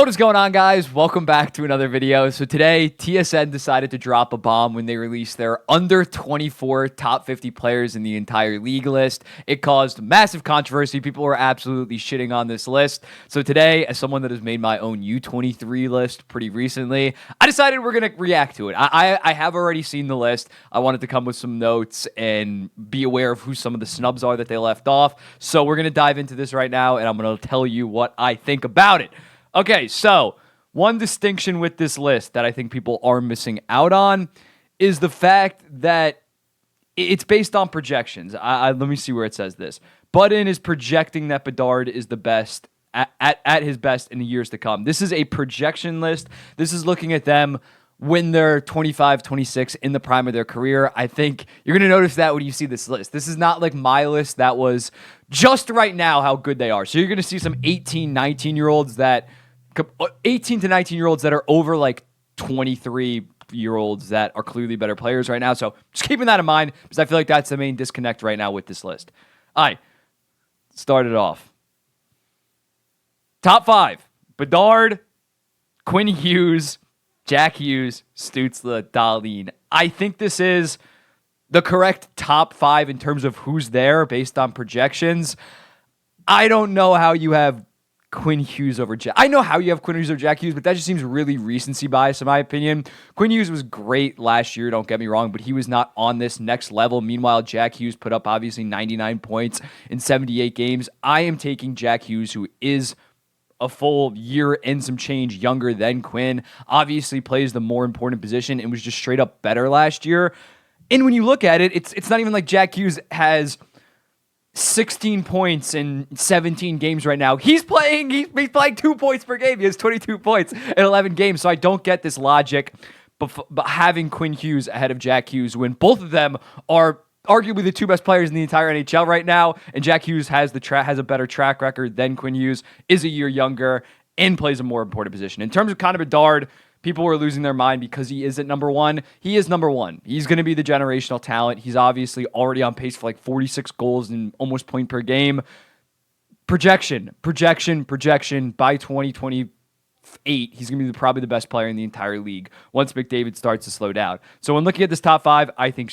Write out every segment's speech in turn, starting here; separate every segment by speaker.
Speaker 1: What is going on, guys? Welcome back to another video. So today, TSN decided to drop a bomb when they released their under 24 top 50 players in the entire league list. It caused massive controversy. People were absolutely shitting on this list. So today, as someone that has made my own U-23 list pretty recently, I decided we're going to react to it. I have already seen the list. I wanted to come with some notes and be aware of who some of the snubs are that they left off. So we're going to dive into this right now, and I'm going to tell you what I think about it. Okay, so one distinction with this list that I think people are missing out on is the fact that it's based on projections. Let me see where it says this. Budden is projecting that Bedard is the best at his best in the years to come. This is a projection list. This is looking at them when they're 25, 26 in the prime of their career. I think you're going to notice that when you see this list. This is not like my list that was just right now how good they are. So you're going to see some 18, 19-year-olds that 18 to 19-year-olds that are over like 23-year-olds that are clearly better players right now. So just keeping that in mind because I feel like that's the main disconnect right now with this list. All right, start it off. Top 5. Bedard, Quinn Hughes, Jack Hughes, Stützle, Dahlin. I think this is the correct top 5 in terms of who's there based on projections. I don't know how you have Quinn Hughes over Jack. I know how you have Quinn Hughes over Jack Hughes, but that just seems really recency bias in my opinion. Quinn Hughes was great last year, don't get me wrong, but he was not on this next level. Meanwhile, Jack Hughes put up obviously 99 points in 78 games. I am taking Jack Hughes, who is a full year and some change younger than Quinn, obviously plays the more important position and was just straight up better last year. And when you look at it, it's not even like Jack Hughes has 16 points in 17 games right now. He's playing 2 points per game. He has 22 points in 11 games. So I don't get this logic, but having Quinn Hughes ahead of Jack Hughes when both of them are arguably the 2 best players in the entire NHL right now, and Jack Hughes has a better track record than Quinn Hughes, is a year younger, and plays a more important position. In terms of Connor Bedard, people were losing their mind because he isn't number 1. He is number 1. He's going to be the generational talent. He's obviously already on pace for like 46 goals and almost point per game. Projection. By 2028, he's going to be probably the best player in the entire league once McDavid starts to slow down. So when looking at this top 5, I think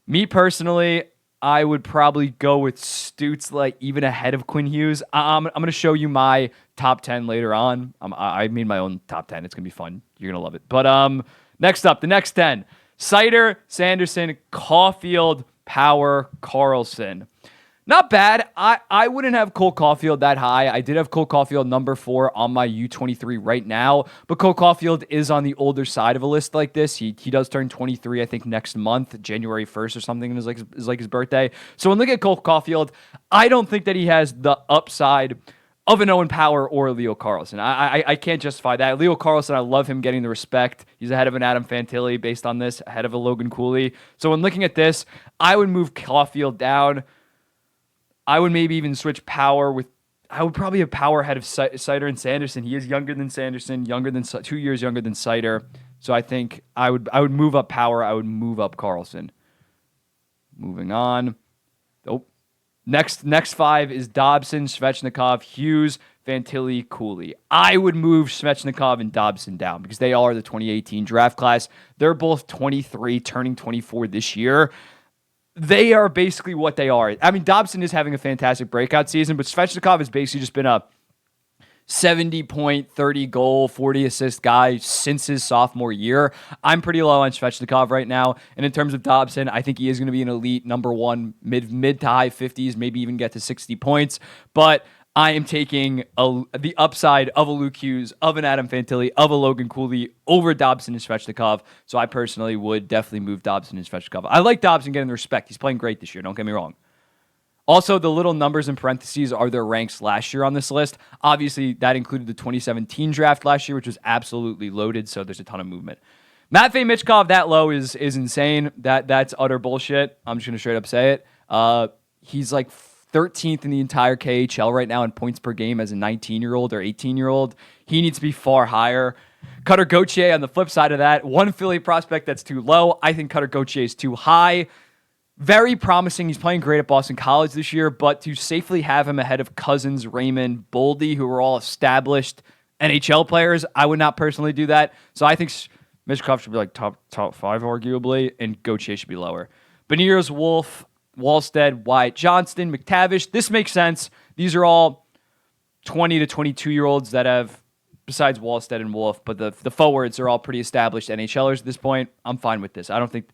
Speaker 1: me personally, I would probably go with Stützle even ahead of Quinn Hughes. I'm going to show you my top 10 later on. I made my own top 10. It's going to be fun. You're going to love it. But next up, the next 10. Seider, Sanderson, Caulfield, Power, Carlson. Not bad. I wouldn't have Cole Caulfield that high. I did have Cole Caulfield number 4 on my U-23 right now, but Cole Caulfield is on the older side of a list like this. He does turn 23, I think, next month, January 1st or something, is like his birthday. So when looking at Cole Caulfield, I don't think that he has the upside of an Owen Power or Leo Carlson. I can't justify that. Leo Carlson, I love him getting the respect. He's ahead of an Adam Fantilli based on this, ahead of a Logan Cooley. So when looking at this, I would move Caulfield down. I would maybe even switch Power with. I would probably have Power ahead of Seider and Sanderson. He is younger than Sanderson, 2 years younger than Seider. So I think I would move up Power. I would move up Carlson. Moving on. Oh, next 5 is Dobson, Svechnikov, Hughes, Fantilli, Cooley. I would move Svechnikov and Dobson down because they are the 2018 draft class. They're both 23, turning 24 this year. They are basically what they are. I mean, Dobson is having a fantastic breakout season, but Svechnikov has basically just been a 70-point, 30-goal, 40-assist guy since his sophomore year. I'm pretty low on Svechnikov right now. And in terms of Dobson, I think he is going to be an elite number 1, mid to high 50s, maybe even get to 60 points. But I am taking the upside of a Luke Hughes, of an Adam Fantilli, of a Logan Cooley over Dobson and Svechnikov. So I personally would definitely move Dobson and Svechnikov. I like Dobson getting the respect. He's playing great this year. Don't get me wrong. Also, the little numbers in parentheses are their ranks last year on this list. Obviously, that included the 2017 draft last year, which was absolutely loaded, so there's a ton of movement. Matvei Michkov that low is insane. That's utter bullshit. I'm just going to straight up say it. He's like 13th in the entire KHL right now in points per game as a 19-year-old or 18-year-old. He needs to be far higher. Cutter Gauthier on the flip side of that, one Philly prospect that's too low. I think Cutter Gauthier is too high. Very promising. He's playing great at Boston College this year, but to safely have him ahead of Cousins, Raymond, Boldy, who are all established NHL players, I would not personally do that. So I think Michkov should be like top 5, arguably, and Gauthier should be lower. Beniers, Wolf, Wallstead, Wyatt Johnston, McTavish. This makes sense. These are all 20 to 22-year-olds that have, besides Wallstead and Wolf, but the forwards are all pretty established NHLers at this point. I'm fine with this. I don't think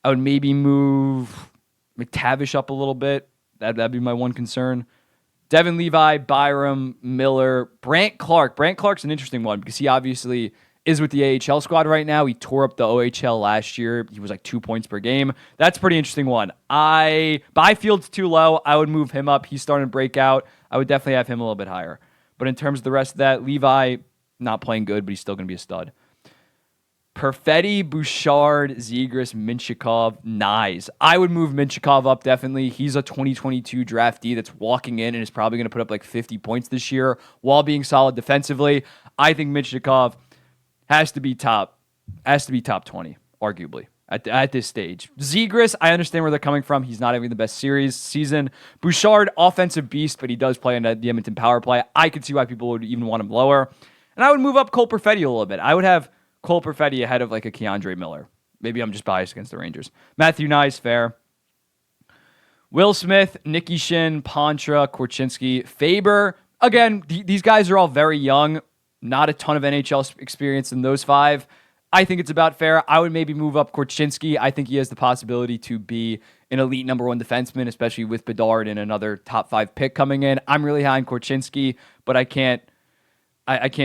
Speaker 1: I would maybe move McTavish up a little bit. That'd be my one concern. Devin Levi, Byram, Miller, Brant Clark. Brant Clark's an interesting one because he obviously is with the AHL squad right now. He tore up the OHL last year. He was like 2 points per game. That's a pretty interesting one. Byfield's too low. I would move him up. He's starting to break out. I would definitely have him a little bit higher. But in terms of the rest of that, Levi, not playing good, but he's still going to be a stud. Perfetti, Bouchard, Zegras, Minchikov, Nyes. I would move Minchikov up, definitely. He's a 2022 draftee that's walking in and is probably going to put up like 50 points this year while being solid defensively. I think Minchikov has to be top 20, arguably, at this stage. Zegras, I understand where they're coming from. He's not having the best season. Bouchard, offensive beast, but he does play in the Edmonton power play. I could see why people would even want him lower. And I would move up Cole Perfetti a little bit. I would have Cole Perfetti ahead of like a Keandre Miller. Maybe I'm just biased against the Rangers. Matthew Nyes, fair. Will Smith, Nicky Shin, Pontra, Korchinski, Faber. Again, these guys are all very young. Not a ton of NHL experience in those 5. I think it's about fair. I would maybe move up Korchinski. I think he has the possibility to be an elite number 1 defenseman, especially with Bedard and another top 5 pick coming in. I'm really high on Korchinski, but I can't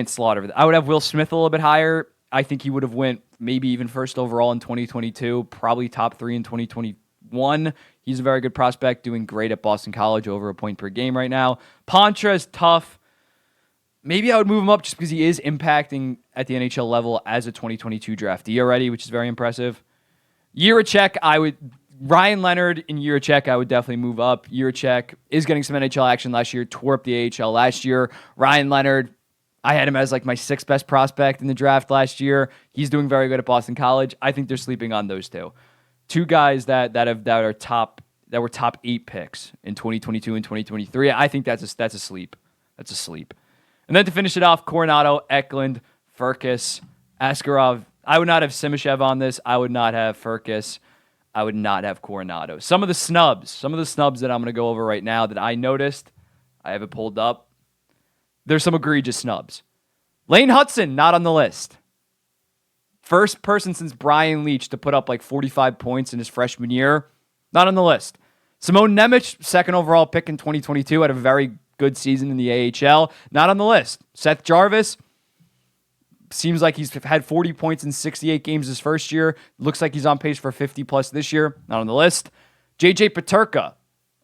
Speaker 1: slaughter that. I would have Will Smith a little bit higher. I think he would have went maybe even first overall in 2022, probably top 3 in 2021. He's a very good prospect, doing great at Boston College, over a point per game right now. Pontra is tough. Maybe I would move him up just because he is impacting at the NHL level as a 2022 draftee already, which is very impressive. Ryan Leonard and Jiricek, I would definitely move up. Jiricek is getting some NHL action last year, tore up the AHL last year. Ryan Leonard, I had him as like my 6th best prospect in the draft last year. He's doing very good at Boston College. I think they're sleeping on those two guys that were top 8 picks in 2022 and 2023. I think that's a sleep. That's a sleep. And then to finish it off, Coronado, Eklund, Furcus, Askarov. I would not have Simashev on this. I would not have Furcus. I would not have Coronado. Some of the snubs that I'm going to go over right now that I noticed, I have it pulled up. There's some egregious snubs. Lane Hudson, not on the list. First person since Brian Leach to put up like 45 points in his freshman year, not on the list. Simone Nemec, 2nd overall pick in 2022, had a very good season in the AHL, not on the list. Seth Jarvis, seems like he's had 40 points in 68 games his first year. Looks like he's on pace for 50 plus this year, not on the list. JJ Peterka,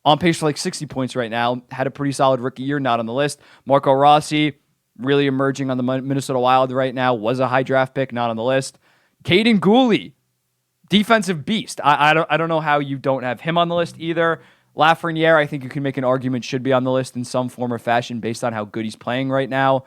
Speaker 1: on pace for like 60 points right now, had a pretty solid rookie year, not on the list. Marco Rossi, really emerging on the Minnesota Wild right now, was a high draft pick, not on the list. Caden Gooley, defensive beast. I don't know how you don't have him on the list either. Lafreniere, I think you can make an argument should be on the list in some form or fashion based on how good he's playing right now.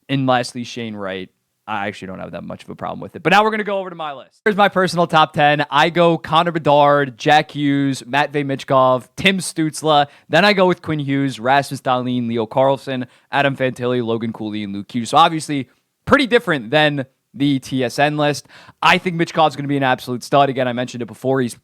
Speaker 1: And lastly, Shane Wright. I actually don't have that much of a problem with it. But now we're going to go over to my list. Here's my personal top 10. I go Connor Bedard, Jack Hughes, Matvei Michkov, Tim Stützle. Then I go with Quinn Hughes, Rasmus Dahlin, Leo Carlsson, Adam Fantilli, Logan Cooley, and Luke Hughes. So obviously pretty different than the TSN list. I think Michkov's going to be an absolute stud. Again, I mentioned it before. He's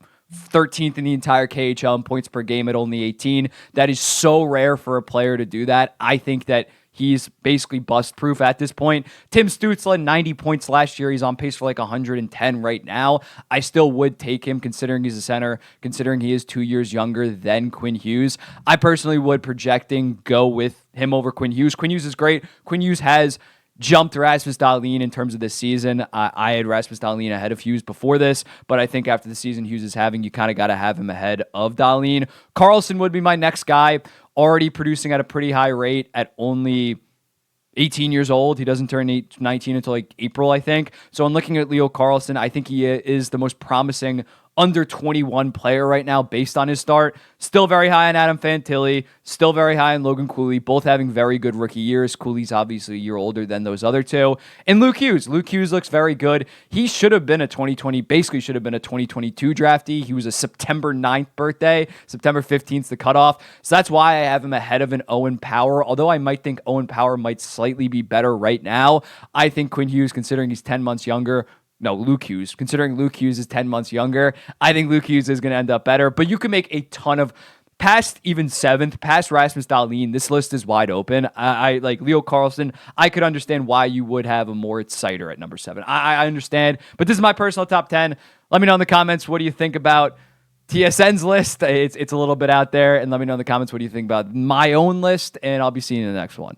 Speaker 1: 13th in the entire KHL in points per game at only 18. That is so rare for a player to do that. I think that he's basically bust-proof at this point. Tim Stützle, 90 points last year. He's on pace for like 110 right now. I still would take him considering he's a center, considering he is 2 years younger than Quinn Hughes. I personally would, projecting, go with him over Quinn Hughes. Quinn Hughes is great. Quinn Hughes has jumped Rasmus Dahlin in terms of this season. I had Rasmus Dahlin ahead of Hughes before this, but I think after the season Hughes is having, you kind of got to have him ahead of Dahlin. Carlson would be my next guy, already producing at a pretty high rate at only 18 years old. He doesn't turn 19 until like April, I think. So I'm looking at Leo Carlson. I think he is the most promising under 21 player right now based on his start. Still very high on Adam Fantilli, still very high on Logan Cooley, both having very good rookie years. Cooley's obviously a year older than those other two. And Luke Hughes. Luke Hughes looks very good. He should have been a 2020, basically should have been a 2022 draftee. He was a September 9th birthday. September 15th the cutoff. So that's why I have him ahead of an Owen Power. Although I might think Owen Power might slightly be better right now, I think Quinn Hughes, considering he's 10 months younger, no, Luke Hughes. Considering Luke Hughes is 10 months younger, I think Luke Hughes is going to end up better. But you can make a ton of, past even 7th, past Rasmus Dahlin, this list is wide open. I like Leo Carlson. I could understand why you would have a Moritz Seider at number 7. I understand. But this is my personal top 10. Let me know in the comments, what do you think about TSN's list? It's a little bit out there. And let me know in the comments, what do you think about my own list? And I'll be seeing you in the next one.